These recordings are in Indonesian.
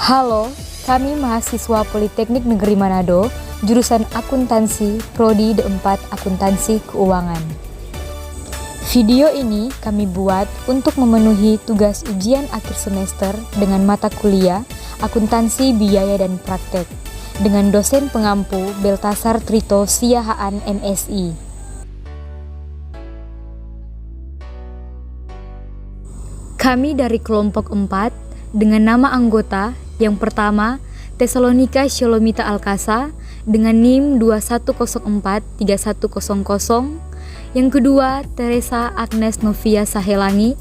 Halo, kami mahasiswa Politeknik Negeri Manado, jurusan Akuntansi, Prodi D4 Akuntansi Keuangan. Video ini kami buat untuk memenuhi tugas ujian akhir semester dengan mata kuliah Akuntansi Biaya dan Praktek dengan dosen pengampu Beltasar Trito Siahaan MSI. Kami dari kelompok 4 dengan nama anggota yang pertama Tesalonika Sholomita Alkasa dengan NIM 21043100, yang kedua Teresa Agnes Novia Sahelangi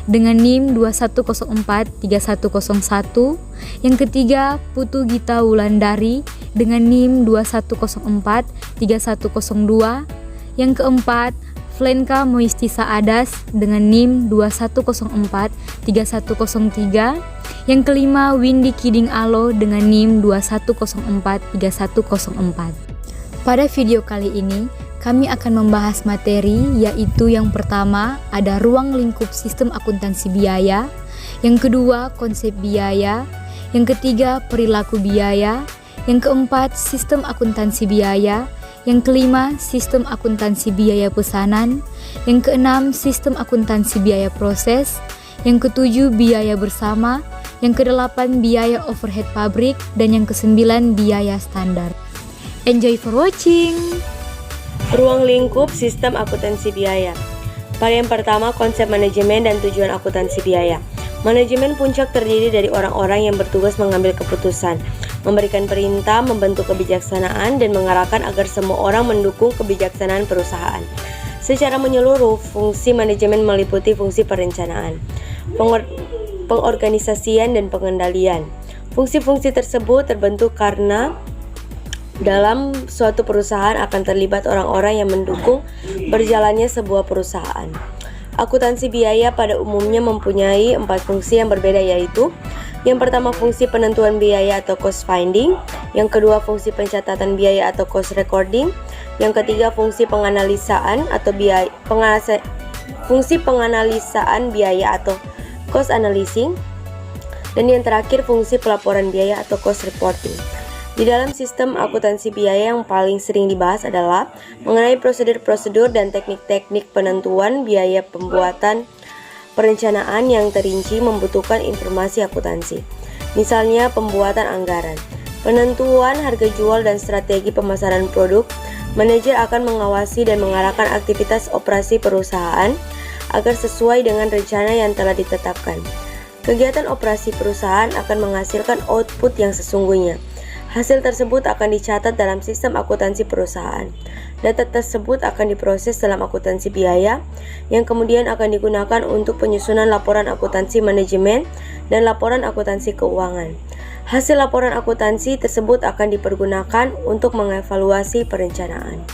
dengan NIM 21043101, yang ketiga Putu Gita Wulandari dengan NIM 21043102, yang keempat Flenka Moistisa Adas dengan NIM 21043103, yang kelima Windy Kiding Alo dengan NIM 21043104. Pada video kali ini, kami akan membahas materi yaitu yang pertama ada ruang lingkup sistem akuntansi biaya, yang kedua konsep biaya, yang ketiga perilaku biaya, yang keempat sistem akuntansi biaya, yang kelima sistem akuntansi biaya pesanan, yang keenam sistem akuntansi biaya proses, yang ketujuh biaya bersama, yang kedelapan biaya overhead pabrik, dan yang kesembilan biaya standar. Enjoy for watching! Ruang lingkup sistem akuntansi biaya. Pada yang pertama, konsep manajemen dan tujuan akuntansi biaya. Manajemen puncak terdiri dari orang-orang yang bertugas mengambil keputusan, memberikan perintah, membentuk kebijaksanaan, dan mengarahkan agar semua orang mendukung kebijaksanaan perusahaan. Secara menyeluruh, fungsi manajemen meliputi fungsi perencanaan, pengorganisasian, dan pengendalian. Fungsi-fungsi tersebut terbentuk karena dalam suatu perusahaan akan terlibat orang-orang yang mendukung berjalannya sebuah perusahaan. Akuntansi biaya pada umumnya mempunyai 4 fungsi yang berbeda, yaitu yang pertama fungsi penentuan biaya atau cost finding, yang kedua fungsi pencatatan biaya atau cost recording, yang ketiga fungsi penganalisaan atau biaya atau cost analyzing, dan yang terakhir fungsi pelaporan biaya atau cost reporting. Di dalam sistem akuntansi biaya yang paling sering dibahas adalah mengenai prosedur-prosedur dan teknik-teknik penentuan biaya. Pembuatan perencanaan yang terinci membutuhkan informasi akuntansi. Misalnya pembuatan anggaran, penentuan harga jual dan strategi pemasaran produk. Manajer akan mengawasi dan mengarahkan aktivitas operasi perusahaan agar sesuai dengan rencana yang telah ditetapkan. Kegiatan operasi perusahaan akan menghasilkan output yang sesungguhnya. Hasil tersebut akan dicatat dalam sistem akuntansi perusahaan. Data tersebut akan diproses dalam akuntansi biaya, yang kemudian akan digunakan untuk penyusunan laporan akuntansi manajemen dan laporan akuntansi keuangan. Hasil laporan akuntansi tersebut akan dipergunakan untuk mengevaluasi perencanaan.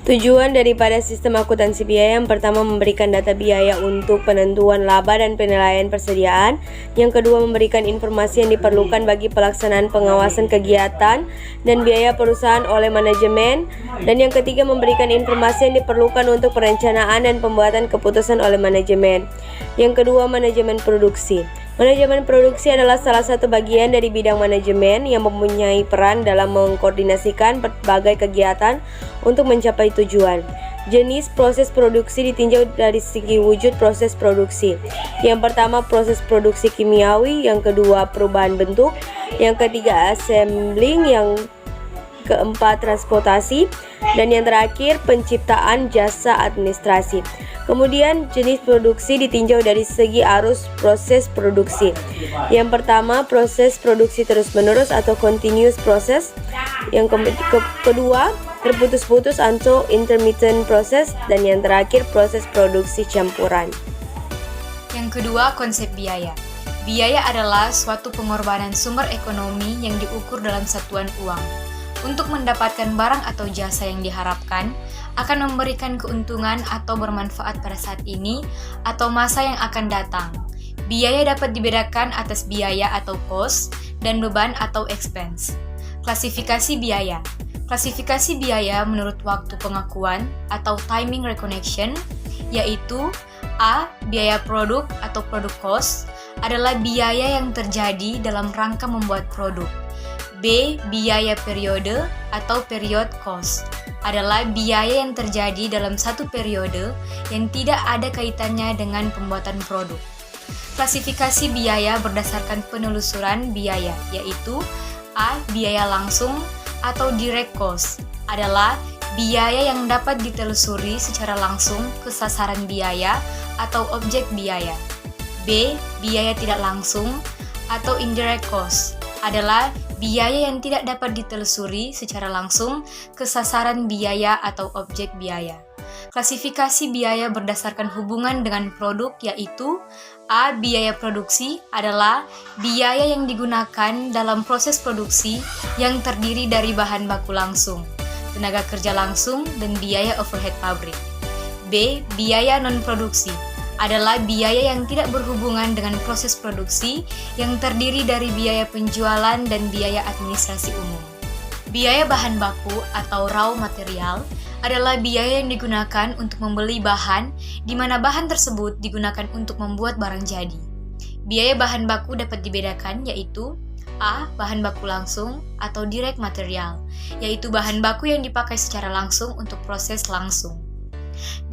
Tujuan daripada sistem akuntansi biaya yang pertama memberikan data biaya untuk penentuan laba dan penilaian persediaan, yang kedua memberikan informasi yang diperlukan bagi pelaksanaan pengawasan kegiatan dan biaya perusahaan oleh manajemen, dan yang ketiga memberikan informasi yang diperlukan untuk perencanaan dan pembuatan keputusan oleh manajemen. Yang kedua, manajemen produksi. Manajemen produksi adalah salah satu bagian dari bidang manajemen yang mempunyai peran dalam mengkoordinasikan berbagai kegiatan untuk mencapai tujuan. Jenis proses produksi ditinjau dari segi wujud proses produksi. Yang pertama proses produksi kimiawi, yang kedua perubahan bentuk, yang ketiga assembling, yang keempat transportasi, dan yang terakhir penciptaan jasa administrasi. Kemudian jenis produksi ditinjau dari segi arus proses produksi. Yang pertama proses produksi terus-menerus atau continuous process. Yang kedua terputus-putus atau intermittent process, dan yang terakhir proses produksi campuran. Yang kedua, konsep biaya. Biaya adalah suatu pengorbanan sumber ekonomi yang diukur dalam satuan uang. Untuk mendapatkan barang atau jasa yang diharapkan, akan memberikan keuntungan atau bermanfaat pada saat ini atau masa yang akan datang. Biaya dapat dibedakan atas biaya atau cost dan beban atau expense. Klasifikasi biaya. Klasifikasi biaya menurut waktu pengakuan atau timing recognition, yaitu A. Biaya produk atau product cost, adalah biaya yang terjadi dalam rangka membuat produk. B. Biaya periode atau period cost adalah biaya yang terjadi dalam satu periode yang tidak ada kaitannya dengan pembuatan produk. Klasifikasi biaya berdasarkan penelusuran biaya, yaitu A. Biaya langsung atau direct cost adalah biaya yang dapat ditelusuri secara langsung ke sasaran biaya atau objek biaya. B. Biaya tidak langsung atau indirect cost adalah biaya yang tidak dapat ditelusuri secara langsung ke sasaran biaya atau objek biaya. Klasifikasi biaya berdasarkan hubungan dengan produk yaitu A. Biaya produksi adalah biaya yang digunakan dalam proses produksi yang terdiri dari bahan baku langsung, tenaga kerja langsung, dan biaya overhead pabrik. B. Biaya non-produksi adalah biaya yang tidak berhubungan dengan proses produksi yang terdiri dari biaya penjualan dan biaya administrasi umum. Biaya bahan baku atau raw material adalah biaya yang digunakan untuk membeli bahan di mana bahan tersebut digunakan untuk membuat barang jadi. Biaya bahan baku dapat dibedakan yaitu A. Bahan baku langsung atau direct material, yaitu bahan baku yang dipakai secara langsung untuk proses langsung.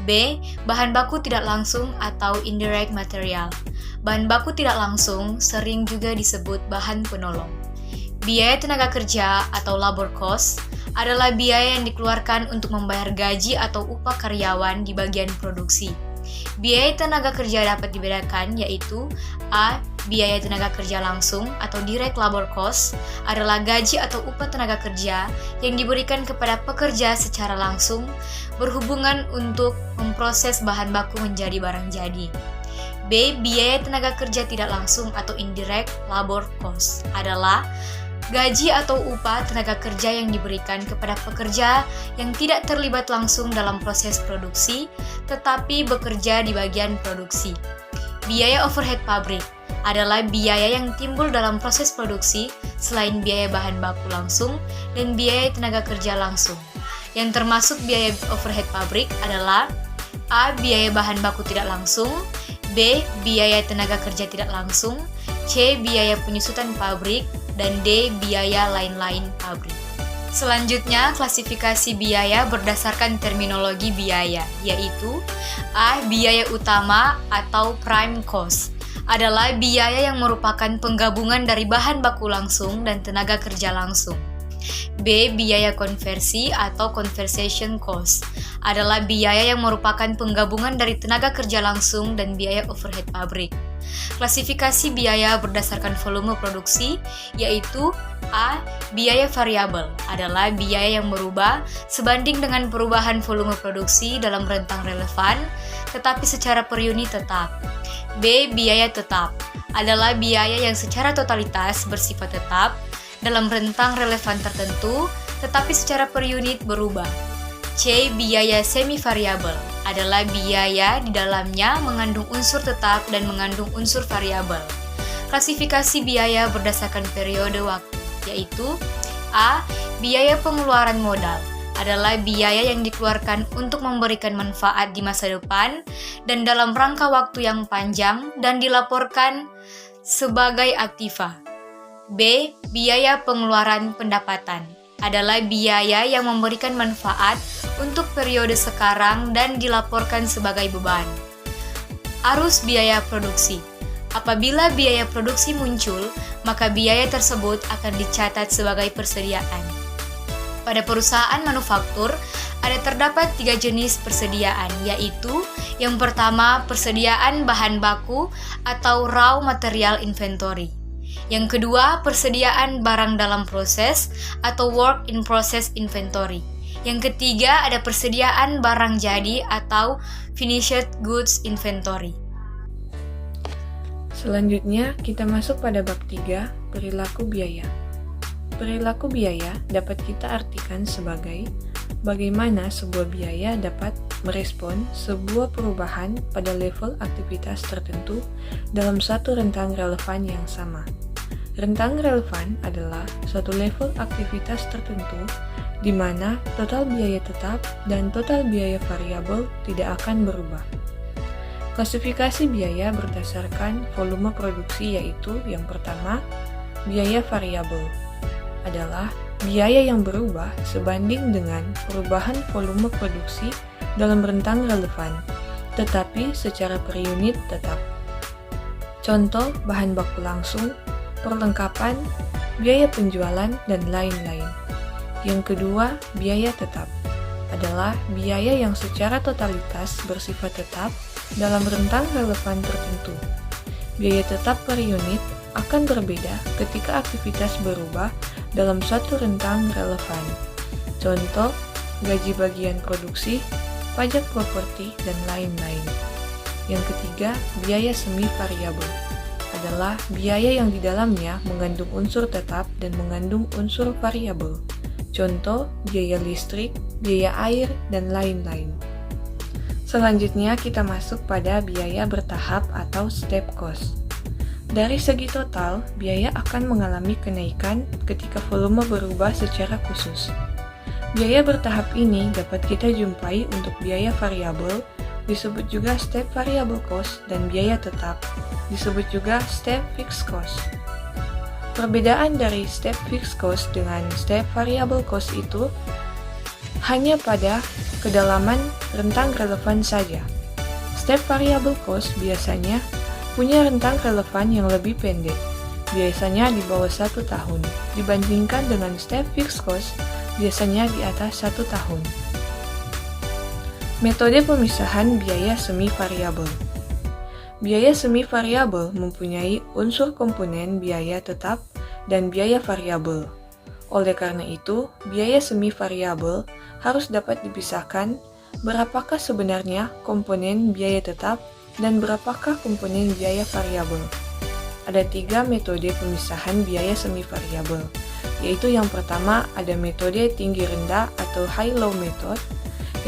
B. Bahan baku tidak langsung atau indirect material. Bahan baku tidak langsung sering juga disebut bahan penolong. Biaya tenaga kerja atau labor cost adalah biaya yang dikeluarkan untuk membayar gaji atau upah karyawan di bagian produksi. Biaya tenaga kerja dapat dibedakan yaitu A. Biaya tenaga kerja langsung atau direct labor cost adalah gaji atau upah tenaga kerja yang diberikan kepada pekerja secara langsung berhubungan untuk memproses bahan baku menjadi barang jadi. B. Biaya tenaga kerja tidak langsung atau indirect labor cost adalah gaji atau upah tenaga kerja yang diberikan kepada pekerja yang tidak terlibat langsung dalam proses produksi tetapi bekerja di bagian produksi. Biaya overhead pabrik adalah biaya yang timbul dalam proses produksi selain biaya bahan baku langsung dan biaya tenaga kerja langsung. Yang termasuk biaya overhead pabrik adalah A. Biaya bahan baku tidak langsung, B. Biaya tenaga kerja tidak langsung, C. Biaya penyusutan pabrik, dan D. Biaya lain-lain pabrik. Selanjutnya, klasifikasi biaya berdasarkan terminologi biaya, yaitu A. Biaya utama atau prime cost adalah biaya yang merupakan penggabungan dari bahan baku langsung dan tenaga kerja langsung. B. Biaya konversi atau conversion cost adalah biaya yang merupakan penggabungan dari tenaga kerja langsung dan biaya overhead pabrik. Klasifikasi biaya berdasarkan volume produksi yaitu A. Biaya variabel adalah biaya yang berubah sebanding dengan perubahan volume produksi dalam rentang relevan tetapi secara per unit tetap. B. Biaya tetap adalah biaya yang secara totalitas bersifat tetap dalam rentang relevan tertentu tetapi secara per unit berubah. C. Biaya semi-variabel adalah biaya di dalamnya mengandung unsur tetap dan mengandung unsur variabel. Klasifikasi biaya berdasarkan periode waktu, yaitu A. Biaya pengeluaran modal adalah biaya yang dikeluarkan untuk memberikan manfaat di masa depan dan dalam rangka waktu yang panjang dan dilaporkan sebagai aktiva. B. Biaya pengeluaran pendapatan adalah biaya yang memberikan manfaat untuk periode sekarang dan dilaporkan sebagai beban. Arus biaya produksi. Apabila biaya produksi muncul, maka biaya tersebut akan dicatat sebagai persediaan. Pada perusahaan manufaktur, ada terdapat 3 jenis persediaan, yaitu yang pertama, persediaan bahan baku atau raw material inventory. Yang kedua, persediaan barang dalam proses atau work in process inventory. Yang ketiga, ada persediaan barang jadi atau finished goods inventory. Selanjutnya, kita masuk pada bab 3, perilaku biaya. Perilaku biaya dapat kita artikan sebagai bagaimana sebuah biaya dapat merespon sebuah perubahan pada level aktivitas tertentu dalam satu rentang relevan yang sama. Rentang relevan adalah suatu level aktivitas tertentu di mana total biaya tetap dan total biaya variabel tidak akan berubah. Klasifikasi biaya berdasarkan volume produksi yaitu yang pertama, biaya variabel adalah biaya yang berubah sebanding dengan perubahan volume produksi dalam rentang relevan, tetapi secara per unit tetap. Contoh bahan baku langsung, perlengkapan, biaya penjualan, dan lain-lain. Yang kedua, biaya tetap adalah biaya yang secara totalitas bersifat tetap dalam rentang relevan tertentu. Biaya tetap per unit akan berbeda ketika aktivitas berubah dalam suatu rentang relevan. Contoh, gaji bagian produksi, pajak properti, dan lain-lain. Yang ketiga, biaya semi variabel adalah biaya yang di dalamnya mengandung unsur tetap dan mengandung unsur variabel. Contoh, biaya listrik, biaya air, dan lain-lain. Selanjutnya kita masuk pada biaya bertahap atau step cost. Dari segi total, biaya akan mengalami kenaikan ketika volume berubah secara khusus. Biaya bertahap ini dapat kita jumpai untuk biaya variabel, disebut juga step variable cost, dan biaya tetap, disebut juga step fixed cost. Perbedaan dari step fixed cost dengan step variable cost itu hanya pada kedalaman rentang relevan saja. Step variable cost biasanya punya rentang relevan yang lebih pendek, biasanya di bawah 1 tahun, dibandingkan dengan step fixed cost biasanya di atas 1 tahun. Metode pemisahan biaya semi variabel. Biaya semi variabel mempunyai unsur komponen biaya tetap dan biaya variabel. Oleh karena itu, biaya semi variabel harus dapat dipisahkan berapakah sebenarnya komponen biaya tetap dan berapakah komponen biaya variabel. Ada 3 metode pemisahan biaya semi variabel, yaitu yang pertama ada metode tinggi rendah atau high-low method,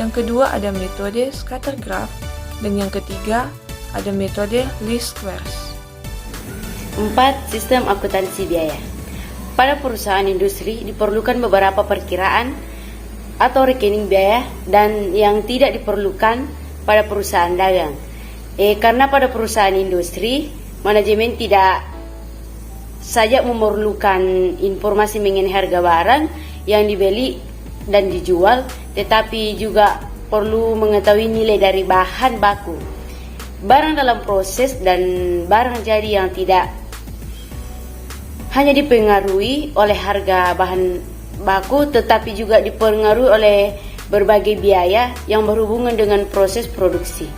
yang kedua ada metode scatter graph, dan yang ketiga ada metode least squares. 4. Sistem akuntansi biaya. Pada perusahaan industri diperlukan beberapa perkiraan atau rekening biaya dan yang tidak diperlukan pada perusahaan dagang. Karena pada perusahaan industri, manajemen tidak saja memerlukan informasi mengenai harga barang yang dibeli dan dijual, tetapi juga perlu mengetahui nilai dari bahan baku, barang dalam proses, dan barang jadi yang tidak hanya dipengaruhi oleh harga bahan baku, tetapi juga dipengaruhi oleh berbagai biaya yang berhubungan dengan proses produksi.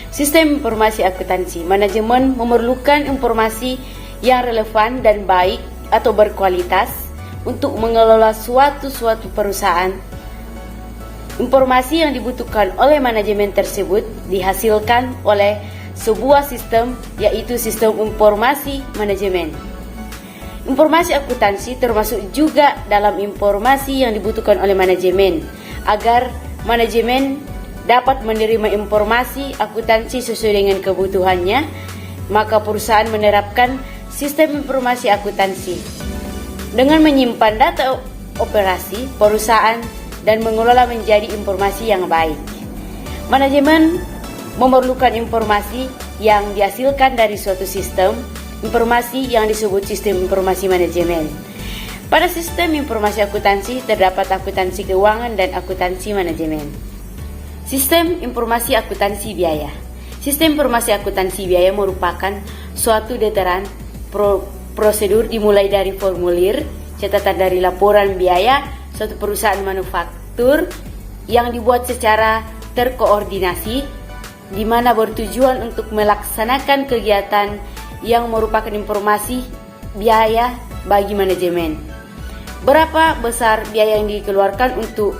Sistem informasi akuntansi. Manajemen memerlukan informasi yang relevan dan baik atau berkualitas untuk mengelola suatu perusahaan. Informasi yang dibutuhkan oleh manajemen tersebut dihasilkan oleh sebuah sistem, yaitu sistem informasi manajemen. Informasi akuntansi termasuk juga dalam informasi yang dibutuhkan oleh manajemen agar manajemen dapat menerima informasi akuntansi sesuai dengan kebutuhannya. Maka perusahaan menerapkan sistem informasi akuntansi dengan menyimpan data operasi perusahaan dan mengelola menjadi informasi yang baik. Manajemen memerlukan informasi yang dihasilkan dari suatu sistem informasi yang disebut sistem informasi manajemen. Pada sistem informasi akuntansi terdapat akuntansi keuangan dan akuntansi manajemen. Sistem informasi akuntansi biaya. Sistem informasi akuntansi biaya merupakan suatu dataran prosedur dimulai dari formulir, catatan dari laporan biaya suatu perusahaan manufaktur yang dibuat secara terkoordinasi, di mana bertujuan untuk melaksanakan kegiatan yang merupakan informasi biaya bagi manajemen. Berapa besar biaya yang dikeluarkan untuk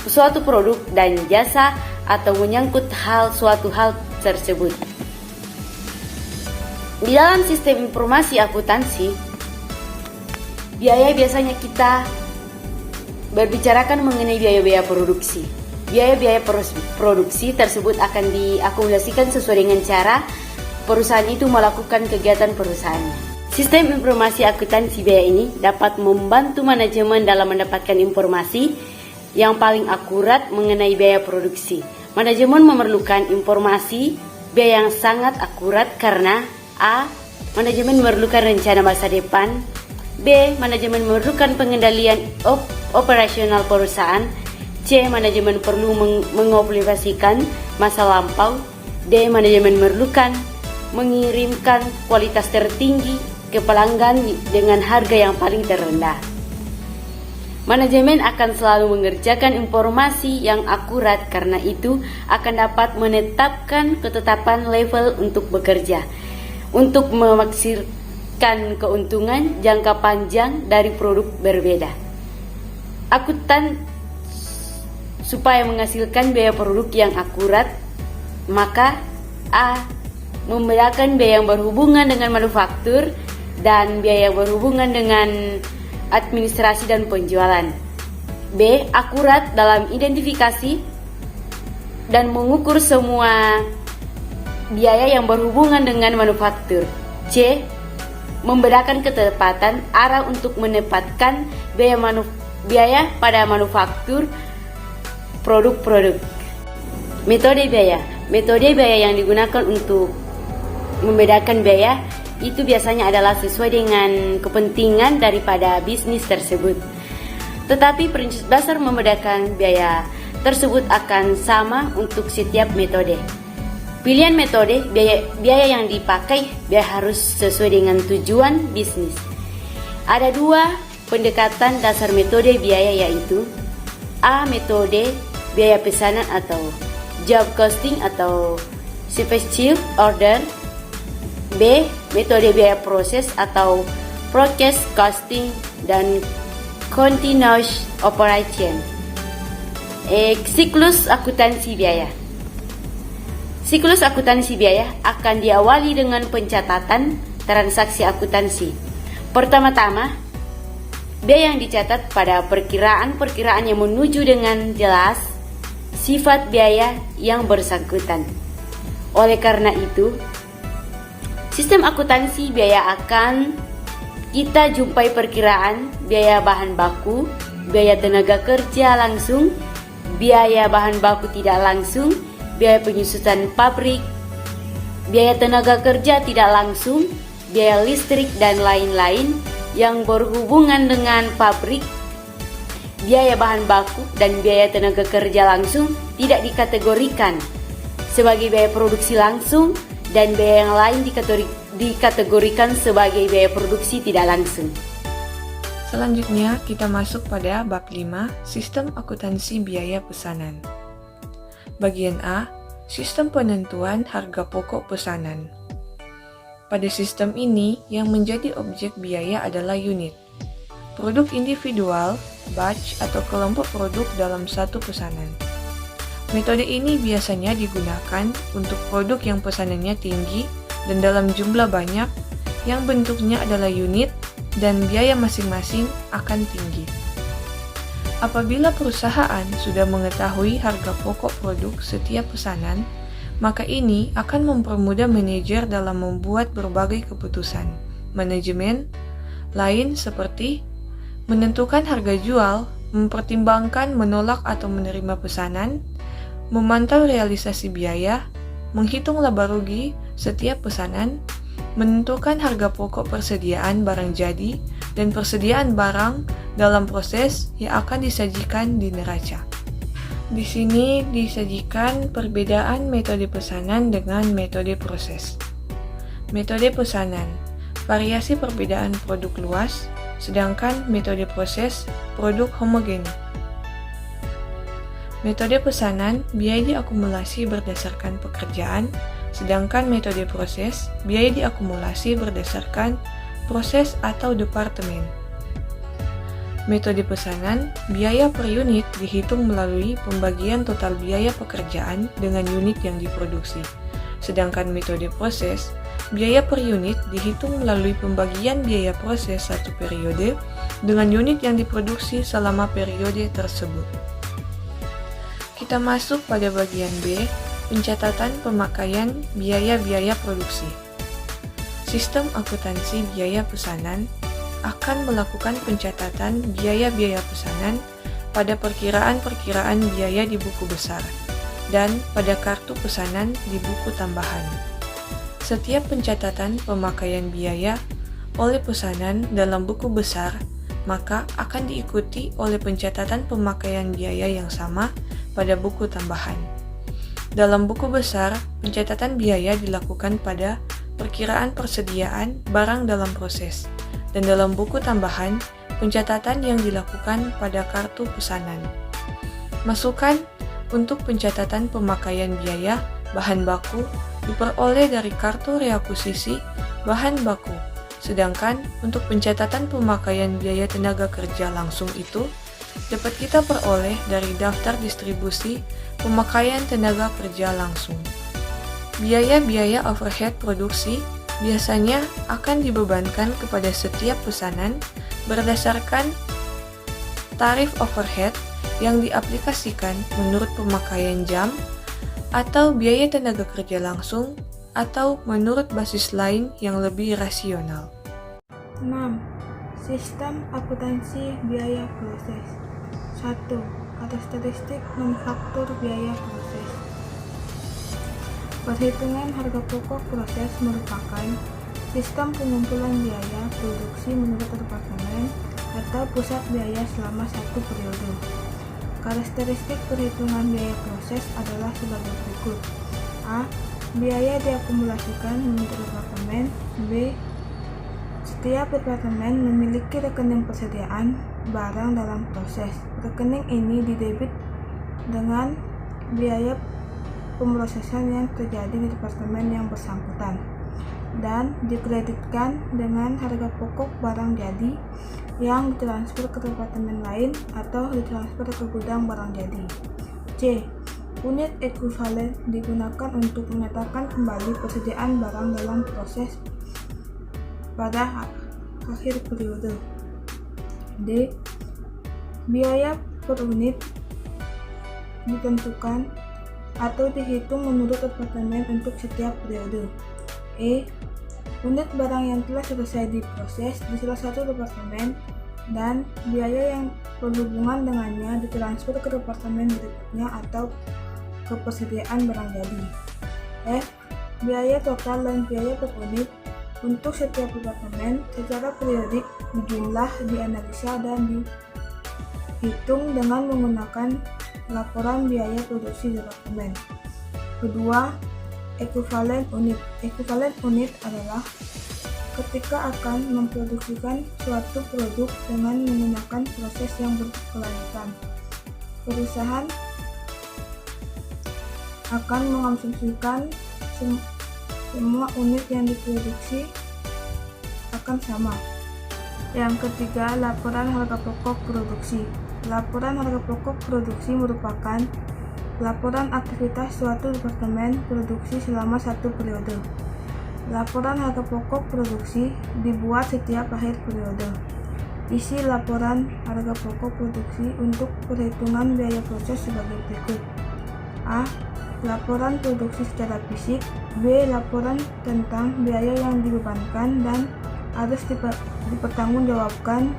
suatu produk dan jasa atau menyangkut suatu hal tersebut. Di dalam sistem informasi akuntansi, biaya biasanya kita berbicarakan mengenai biaya-biaya produksi. Biaya-biaya produksi tersebut akan diakumulasikan sesuai dengan cara perusahaan itu melakukan kegiatan perusahaannya. Sistem informasi akuntansi biaya ini dapat membantu manajemen dalam mendapatkan informasi yang paling akurat mengenai biaya produksi. Manajemen memerlukan informasi biaya yang sangat akurat karena A. Manajemen memerlukan rencana masa depan. B. Manajemen memerlukan pengendalian operasional perusahaan. C. Manajemen perlu mengoptimalisasikan masa lampau. D. Manajemen memerlukan mengirimkan kualitas tertinggi ke pelanggan dengan harga yang paling terendah. Manajemen akan selalu mengerjakan informasi yang akurat, karena itu akan dapat menetapkan ketetapan level untuk bekerja untuk memaksimalkan keuntungan jangka panjang dari produk berbeda. Akuntan supaya menghasilkan biaya produk yang akurat, maka A. Membedakan biaya yang berhubungan dengan manufaktur dan biaya yang berhubungan dengan administrasi dan penjualan. B. Akurat dalam identifikasi dan mengukur semua biaya yang berhubungan dengan manufaktur. C. Membedakan ketepatan arah untuk menempatkan biaya pada manufaktur produk-produk. Metode biaya. Metode biaya yang digunakan untuk membedakan biaya itu biasanya adalah sesuai dengan kepentingan daripada bisnis tersebut. Tetapi prinsip dasar membedakan biaya tersebut akan sama untuk setiap metode. Pilihan metode biaya yang dipakai harus sesuai dengan tujuan bisnis. Ada dua pendekatan dasar metode biaya, yaitu A. Metode biaya pesanan atau job costing atau special order. B. Metode biaya proses atau process costing dan continuous operation. Siklus akuntansi biaya. Siklus akuntansi biaya akan diawali dengan pencatatan transaksi akuntansi. Pertama-tama, biaya yang dicatat pada perkiraan yang menuju dengan jelas sifat biaya yang bersangkutan. Oleh karena itu, sistem akuntansi biaya akan kita jumpai perkiraan biaya bahan baku, biaya tenaga kerja langsung, biaya bahan baku tidak langsung, biaya penyusutan pabrik, biaya tenaga kerja tidak langsung, biaya listrik dan lain-lain yang berhubungan dengan pabrik. Biaya bahan baku dan biaya tenaga kerja langsung tidak dikategorikan sebagai biaya produksi langsung, dan biaya yang lain dikategorikan sebagai biaya produksi tidak langsung. Selanjutnya kita masuk pada bab 5, sistem akuntansi biaya pesanan. Bagian A, sistem penentuan harga pokok pesanan. Pada sistem ini, yang menjadi objek biaya adalah unit, produk individual, batch, atau kelompok produk dalam satu pesanan. Metode ini biasanya digunakan untuk produk yang pesanannya tinggi dan dalam jumlah banyak, yang bentuknya adalah unit dan biaya masing-masing akan tinggi. Apabila perusahaan sudah mengetahui harga pokok produk setiap pesanan, maka ini akan mempermudah manajer dalam membuat berbagai keputusan manajemen lain, seperti menentukan harga jual, mempertimbangkan menolak atau menerima pesanan, memantau realisasi biaya, menghitung laba rugi setiap pesanan, menentukan harga pokok persediaan barang jadi dan persediaan barang dalam proses yang akan disajikan di neraca. Di sini disajikan perbedaan metode pesanan dengan metode proses. Metode pesanan, variasi perbedaan produk luas, sedangkan metode proses, produk homogen. Metode pesanan, biaya diakumulasi berdasarkan pekerjaan, sedangkan metode proses, biaya diakumulasi berdasarkan proses atau departemen. Metode pesanan, biaya per unit dihitung melalui pembagian total biaya pekerjaan dengan unit yang diproduksi. Sedangkan metode proses, biaya per unit dihitung melalui pembagian biaya proses satu periode dengan unit yang diproduksi selama periode tersebut. Kita masuk pada bagian B, pencatatan pemakaian biaya-biaya produksi. Sistem akuntansi biaya pesanan akan melakukan pencatatan biaya-biaya pesanan pada perkiraan-perkiraan biaya di buku besar, dan pada kartu pesanan di buku tambahan. Setiap pencatatan pemakaian biaya oleh pesanan dalam buku besar maka akan diikuti oleh pencatatan pemakaian biaya yang sama pada buku tambahan. Dalam buku besar, pencatatan biaya dilakukan pada perkiraan persediaan barang dalam proses, dan dalam buku tambahan, pencatatan yang dilakukan pada kartu pesanan. Masukan untuk pencatatan pemakaian biaya bahan baku diperoleh dari kartu reakusisi bahan baku. Sedangkan untuk pencatatan pemakaian biaya tenaga kerja langsung itu dapat kita peroleh dari daftar distribusi pemakaian tenaga kerja langsung. Biaya-biaya overhead produksi biasanya akan dibebankan kepada setiap pesanan berdasarkan tarif overhead yang diaplikasikan menurut pemakaian jam atau biaya tenaga kerja langsung atau menurut basis lain yang lebih rasional. 6. Sistem akuntansi biaya proses. 1. Karakteristik manufaktur biaya proses. Perhitungan harga pokok proses merupakan sistem pengumpulan biaya produksi menurut departemen atau pusat biaya selama satu periode. Karakteristik perhitungan biaya proses adalah sebagai berikut. A. Biaya diakumulasikan menurut departemen. B. Setiap departemen memiliki rekening persediaan barang dalam proses. Rekening ini didebit dengan biaya pemrosesan yang terjadi di departemen yang bersangkutan dan dikreditkan dengan harga pokok barang jadi yang ditransfer ke departemen lain atau ditransfer ke gudang barang jadi. C. Unit ekuivalen digunakan untuk menyatakan kembali persediaan barang dalam proses pada akhir periode. D. Biaya per unit ditentukan atau dihitung menurut departemen untuk setiap periode. E. Unit barang yang telah selesai diproses di salah satu departemen dan biaya yang berhubungan dengannya ditransfer ke departemen berikutnya atau ke persediaan barang jadi. F. Biaya total dan biaya per unit untuk setiap departemen secara periodik dijumlah, dianalisa, dan dihitung dengan menggunakan laporan biaya produksi departemen. Kedua, ekuivalen unit. Ekuivalen unit adalah ketika akan memproduksikan suatu produk dengan menggunakan proses yang berkelanjutan. Perusahaan akan mengonsumsikan semua unit yang diproduksi akan sama. Yang ketiga, laporan harga pokok produksi. Laporan harga pokok produksi merupakan laporan aktivitas suatu departemen produksi selama satu periode. Laporan harga pokok produksi dibuat setiap akhir periode. Isi laporan harga pokok produksi untuk perhitungan biaya proses sebagai berikut. A. Laporan produksi secara fisik. B. Laporan tentang biaya yang dibebankan dan harus dipertanggungjawabkan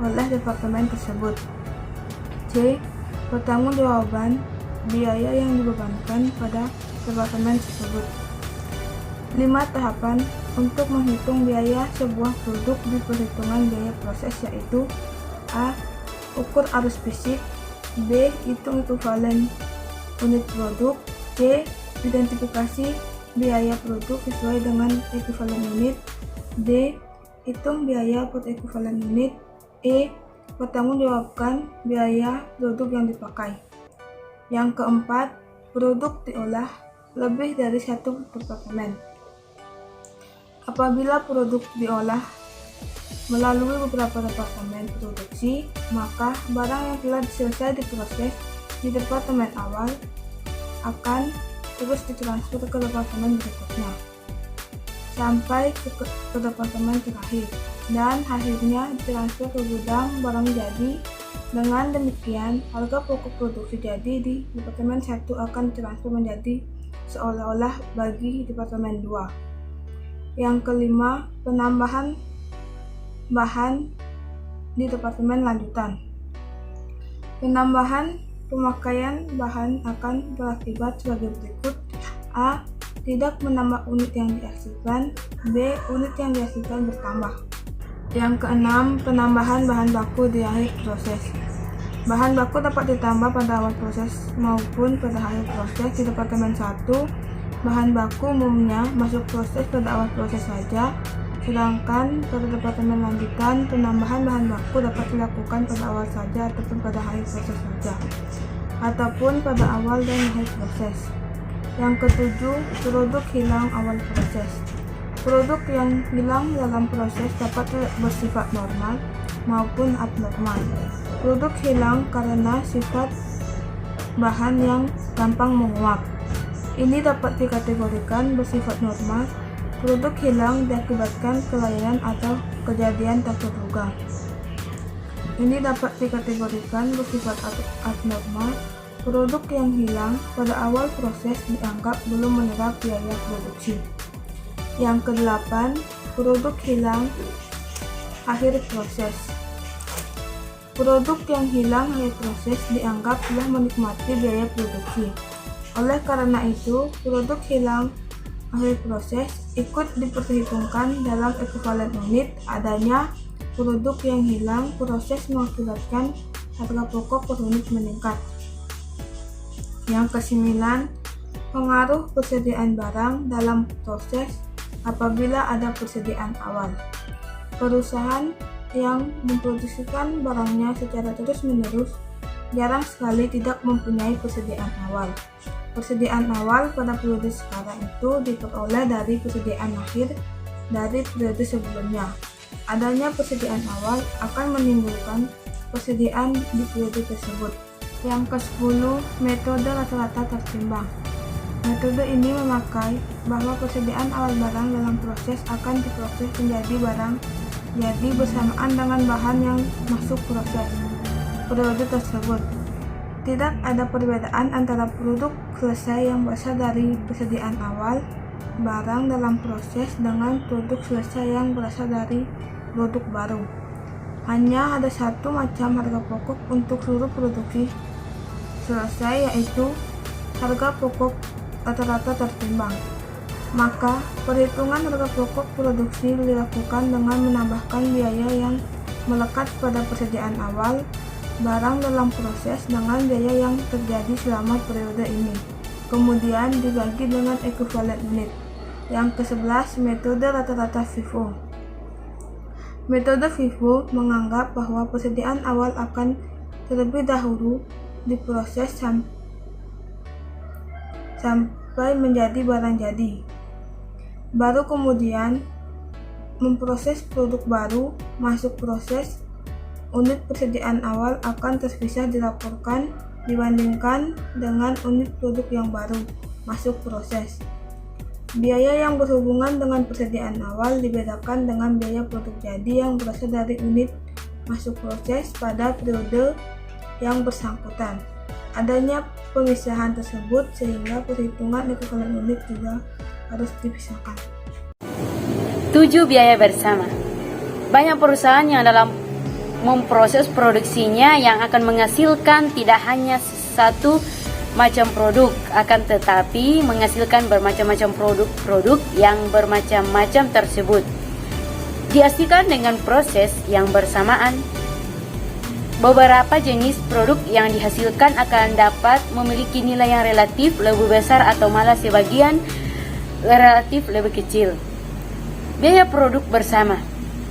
oleh departemen tersebut. C. Pertanggungjawaban biaya yang dibebankan pada departemen tersebut. 5 tahapan untuk menghitung biaya sebuah produk di perhitungan biaya proses, yaitu A. Ukur arus fisik. B. Hitung ekuivalen unit produk. C. Identifikasi biaya produk sesuai dengan ekuivalen unit. D. Hitung biaya per ekuivalen unit. E. Pertanggungjawabkan biaya produk yang dipakai. Yang keempat, produk diolah lebih dari satu departemen. Apabila produk diolah melalui beberapa departemen produksi, maka barang yang telah selesai diproses di departemen awal akan terus ditransfer ke departemen berikutnya sampai ke departemen terakhir dan akhirnya ditransfer ke gudang barang jadi. Dengan demikian, harga pokok produksi jadi di departemen 1 akan ditransfer menjadi seolah-olah bagi departemen 2. Yang kelima, penambahan bahan di departemen lanjutan. Penambahan pemakaian bahan akan berakibat sebagai berikut. A. Tidak menambah unit yang dihasilkan. B. Unit yang dihasilkan bertambah. Yang keenam, penambahan bahan baku di akhir proses. Bahan baku dapat ditambah pada awal proses maupun pada akhir proses. Di Departemen 1, bahan baku umumnya masuk proses pada awal proses saja, sedangkan pada Departemen lanjutan, penambahan bahan baku dapat dilakukan pada awal saja ataupun pada akhir proses saja, ataupun pada awal dan akhir proses. Yang ketujuh, produk hilang awal proses. Produk yang hilang dalam proses dapat bersifat normal maupun abnormal. Produk hilang karena sifat bahan yang gampang menguap. Ini dapat dikategorikan bersifat normal. Produk hilang diakibatkan kelainan atau kejadian tak terduga. Ini dapat dikategorikan bersifat abnormal. Produk yang hilang pada awal proses dianggap belum menyerap biaya produksi. Yang kedelapan, produk hilang akhir proses. Produk yang hilang akhir proses dianggap telah menikmati biaya produksi. Oleh karena itu, produk hilang akhir proses ikut diperhitungkan dalam ekuivalen unit. Adanya produk yang hilang proses mengakibatkan harga pokok per unit meningkat. Yang kesembilan, pengaruh persediaan barang dalam proses apabila ada persediaan awal. Perusahaan yang memproduksikan barangnya secara terus-menerus jarang sekali tidak mempunyai persediaan awal. Persediaan awal pada periode sekarang itu diperoleh dari persediaan akhir dari periode sebelumnya. Adanya persediaan awal akan menimbulkan persediaan di periode tersebut. Yang ke-10, metode rata-rata tertimbang. Metode ini memakai bahwa persediaan awal barang dalam proses akan diproses menjadi barang jadi bersamaan dengan bahan yang masuk proses periode tersebut. Tidak ada perbedaan antara produk selesai yang berasal dari persediaan awal barang dalam proses dengan produk selesai yang berasal dari produk baru. Hanya ada satu macam harga pokok untuk seluruh produksi selesai, yaitu harga pokok rata-rata tertimbang. Maka, perhitungan harga pokok produksi dilakukan dengan menambahkan biaya yang melekat pada persediaan awal barang dalam proses dengan biaya yang terjadi selama periode ini. Kemudian dibagi dengan ekuivalen unit. Yang ke-11, metode rata-rata FIFO. Metode FIFO menganggap bahwa persediaan awal akan terlebih dahulu diproses sampai menjadi barang jadi. Baru kemudian memproses produk baru masuk proses. Unit persediaan awal akan terpisah dilaporkan dibandingkan dengan unit produk yang baru masuk proses. Biaya yang berhubungan dengan persediaan awal dibedakan dengan biaya produk jadi yang berasal dari unit masuk proses pada periode yang bersangkutan. Adanya pemisahan tersebut sehingga perhitungan ekuivalen unit juga harus dipisahkan. 7. Biaya bersama. Banyak perusahaan yang dalam memproses produksinya yang akan menghasilkan tidak hanya satu macam produk, akan tetapi menghasilkan bermacam-macam produk yang bermacam-macam tersebut. Dihasilkan dengan proses yang bersamaan. Beberapa jenis produk yang dihasilkan akan dapat memiliki nilai yang relatif lebih besar atau malah sebagian relatif lebih kecil. Biaya produk bersama.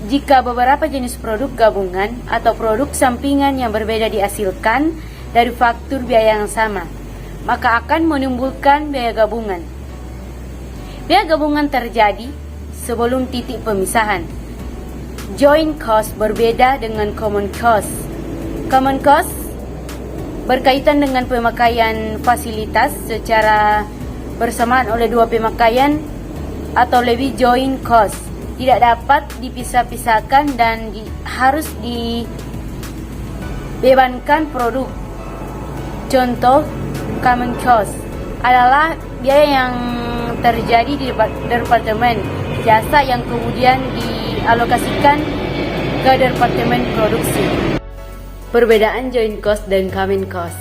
Jika beberapa jenis produk gabungan atau produk sampingan yang berbeda dihasilkan dari faktur biaya yang sama, maka akan menimbulkan biaya gabungan. Biaya gabungan terjadi sebelum titik pemisahan. Joint cost berbeda dengan common cost. Common cost berkaitan dengan pemakaian fasilitas secara bersamaan oleh dua pemakaian atau lebih. Joint cost tidak dapat dipisah-pisahkan dan harus dibebankan produk. Contoh common cost adalah biaya yang terjadi di departemen jasa yang kemudian dialokasikan ke departemen produksi. Perbedaan joint cost dan common cost.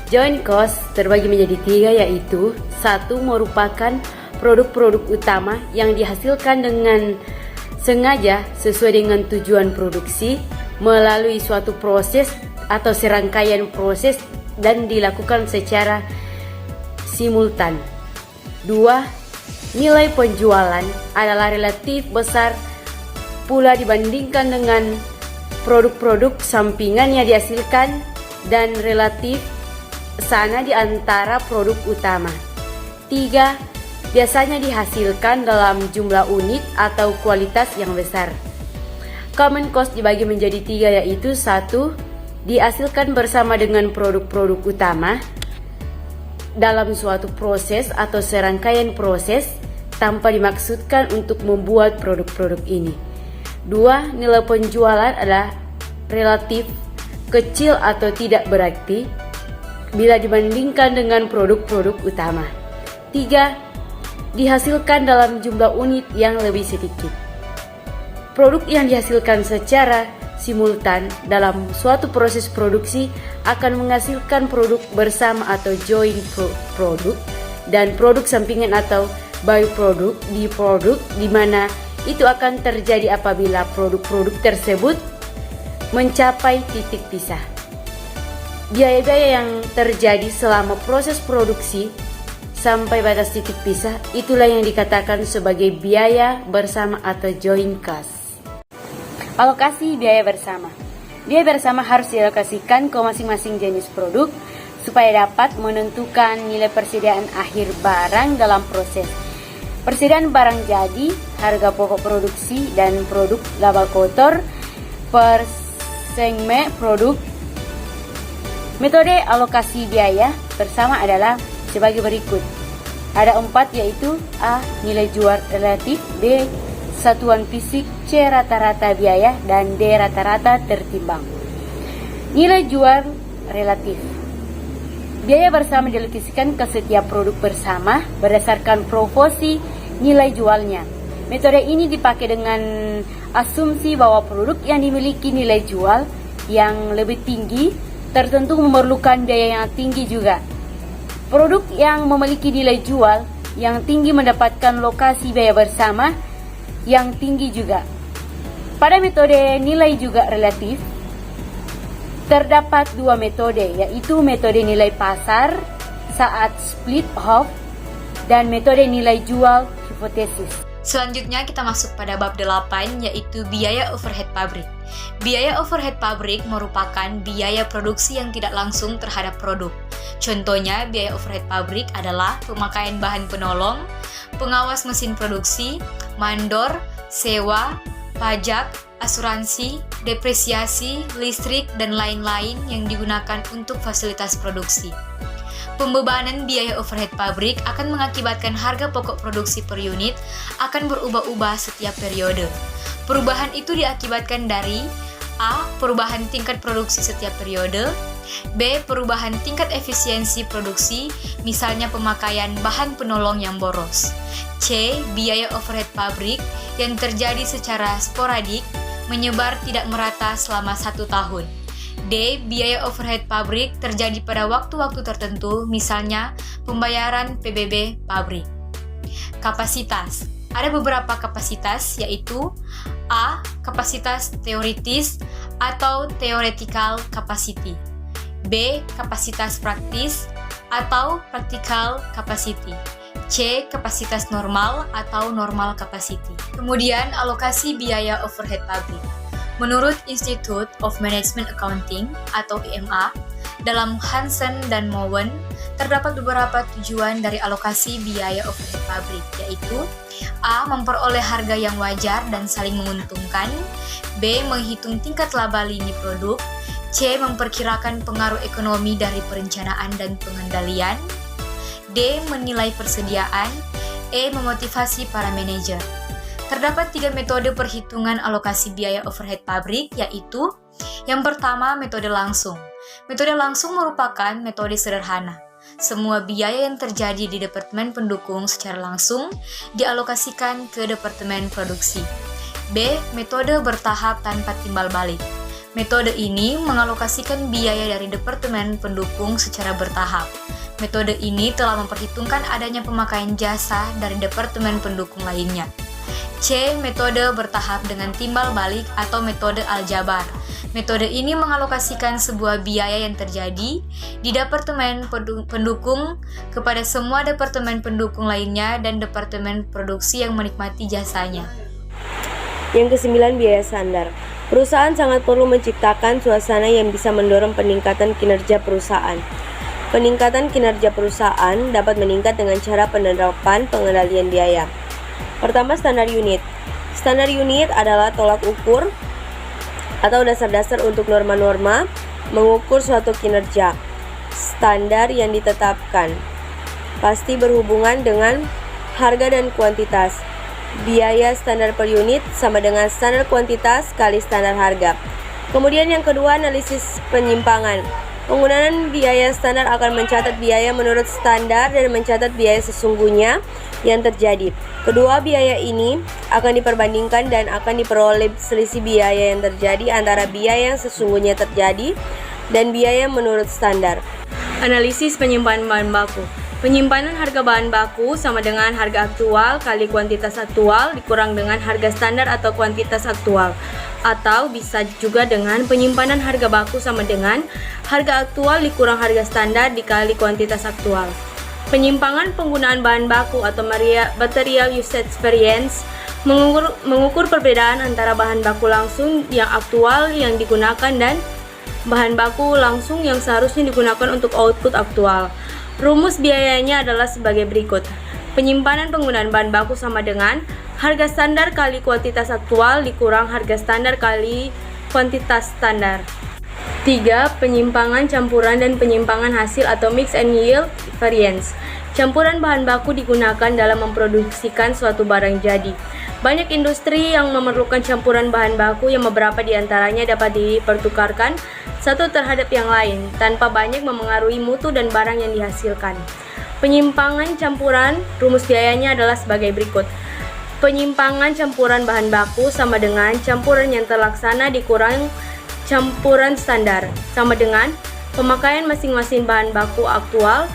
Joint cost terbagi menjadi 3, yaitu 1. Merupakan produk-produk utama yang dihasilkan dengan sengaja sesuai dengan tujuan produksi melalui suatu proses atau serangkaian proses dan dilakukan secara simultan. 2. Nilai penjualan adalah relatif besar pula dibandingkan dengan produk-produk sampingan yang dihasilkan dan relatif sana di antara produk utama. 3. Biasanya dihasilkan dalam jumlah unit atau kualitas yang besar. Common cost dibagi menjadi 3, yaitu 1. Dihasilkan bersama dengan produk-produk utama dalam suatu proses atau serangkaian proses tanpa dimaksudkan untuk membuat produk-produk ini. 2. Nilai penjualan adalah relatif kecil atau tidak berarti bila dibandingkan dengan produk-produk utama. 3. Dihasilkan dalam jumlah unit yang lebih sedikit. Produk yang dihasilkan secara simultan dalam suatu proses produksi akan menghasilkan produk bersama atau joint product dan produk sampingan atau byproduct di mana itu akan terjadi apabila produk-produk tersebut mencapai titik pisah. Biaya-biaya yang terjadi selama proses produksi sampai batas titik pisah itulah yang dikatakan sebagai biaya bersama atau joint cost. Alokasi biaya bersama. Biaya bersama harus dialokasikan ke masing-masing jenis produk supaya dapat menentukan nilai persediaan akhir barang dalam proses. Persediaan barang jadi, harga pokok produksi dan produk laba kotor per segmen produk. Metode alokasi biaya bersama adalah sebagai berikut. Ada 4, yaitu A. Nilai jual relatif, B. Satuan fisik, C. Rata-rata biaya, dan D. Rata-rata tertimbang. Nilai jual relatif. Biaya bersama dialokasikan ke setiap produk bersama berdasarkan proporsi nilai jualnya. Metode ini dipakai dengan asumsi bahwa produk yang dimiliki nilai jual yang lebih tinggi tertentu memerlukan biaya yang tinggi juga. Produk yang memiliki nilai jual yang tinggi mendapatkan lokasi biaya bersama yang tinggi juga. Pada metode nilai juga relatif, terdapat 2 metode, yaitu metode nilai pasar saat split off dan metode nilai jual hipotesis. Selanjutnya kita masuk pada bab 8, yaitu biaya overhead pabrik. Biaya overhead pabrik merupakan biaya produksi yang tidak langsung terhadap produk. Contohnya, biaya overhead pabrik adalah pemakaian bahan penolong, pengawas mesin produksi, mandor, sewa, pajak, asuransi, depresiasi, listrik, dan lain-lain yang digunakan untuk fasilitas produksi. Pembebanan biaya overhead pabrik akan mengakibatkan harga pokok produksi per unit akan berubah-ubah setiap periode. Perubahan itu diakibatkan dari A. Perubahan tingkat produksi setiap periode, B. Perubahan tingkat efisiensi produksi, misalnya pemakaian bahan penolong yang boros, C. Biaya overhead pabrik yang terjadi secara sporadik, menyebar tidak merata selama 1 tahun. D. Biaya overhead pabrik terjadi pada waktu-waktu tertentu, misalnya pembayaran PBB pabrik. Kapasitas. Ada beberapa kapasitas, yaitu A. Kapasitas teoritis atau theoretical capacity, B. Kapasitas praktis atau practical capacity, C. Kapasitas normal atau normal capacity. Kemudian alokasi biaya overhead pabrik. Menurut Institute of Management Accounting atau IMA, dalam Hansen dan Mowen, terdapat beberapa tujuan dari alokasi biaya overhead pabrik, yaitu A. Memperoleh harga yang wajar dan saling menguntungkan, B. Menghitung tingkat laba lini produk, C. Memperkirakan pengaruh ekonomi dari perencanaan dan pengendalian, D. Menilai persediaan, E. Memotivasi para manajer. Terdapat 3 metode perhitungan alokasi biaya overhead pabrik, yaitu yang pertama, metode langsung. Metode langsung merupakan metode sederhana. Semua biaya yang terjadi di departemen pendukung secara langsung dialokasikan ke departemen produksi. B. Metode bertahap tanpa timbal balik. Metode ini mengalokasikan biaya dari departemen pendukung secara bertahap. Metode ini telah memperhitungkan adanya pemakaian jasa dari departemen pendukung lainnya. C. Metode bertahap dengan timbal balik atau metode aljabar. Metode ini mengalokasikan sebuah biaya yang terjadi di departemen pendukung kepada semua departemen pendukung lainnya dan departemen produksi yang menikmati jasanya. Yang kesembilan, biaya standar. Perusahaan sangat perlu menciptakan suasana yang bisa mendorong peningkatan kinerja perusahaan. Peningkatan kinerja perusahaan dapat meningkat dengan cara penerapan pengendalian biaya. Pertama, standar unit. Standar unit adalah tolak ukur atau dasar-dasar untuk norma-norma mengukur suatu kinerja. Standar yang ditetapkan pasti berhubungan dengan harga dan kuantitas. Biaya standar per unit sama dengan standar kuantitas kali standar harga. Kemudian yang kedua, analisis penyimpangan. Penggunaan biaya standar akan mencatat biaya menurut standar dan mencatat biaya sesungguhnya yang terjadi. Kedua biaya ini akan diperbandingkan dan akan diperoleh selisih biaya yang terjadi antara biaya yang sesungguhnya terjadi dan biaya menurut standar. Analisis penyimpanan bahan baku. Penyimpanan harga bahan baku sama dengan harga aktual kali kuantitas aktual dikurang dengan harga standar atau kuantitas aktual. Atau bisa juga dengan penyimpanan harga baku sama dengan harga aktual dikurang harga standar dikali kuantitas aktual. Penyimpangan penggunaan bahan baku atau material usage variance mengukur perbedaan antara bahan baku langsung yang aktual yang digunakan dan bahan baku langsung yang seharusnya digunakan untuk output aktual. Rumus biayanya adalah sebagai berikut. Penyimpanan penggunaan bahan baku sama dengan harga standar kali kuantitas aktual dikurang harga standar kali kuantitas standar. 3. Penyimpangan campuran dan penyimpangan hasil atau mix and yield variance. Campuran bahan baku digunakan dalam memproduksikan suatu barang jadi. Banyak industri yang memerlukan campuran bahan baku yang beberapa di antaranya dapat dipertukarkan satu terhadap yang lain tanpa banyak memengaruhi mutu dan barang yang dihasilkan. Penyimpangan campuran, rumus biayanya adalah sebagai berikut. Penyimpangan campuran bahan baku sama dengan campuran yang terlaksana dikurang campuran standar sama dengan pemakaian masing-masing bahan baku aktual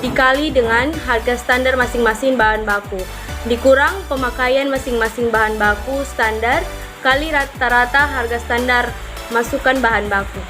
dikali dengan harga standar masing-masing bahan baku dikurang pemakaian masing-masing bahan baku standar kali rata-rata harga standar masukan bahan baku.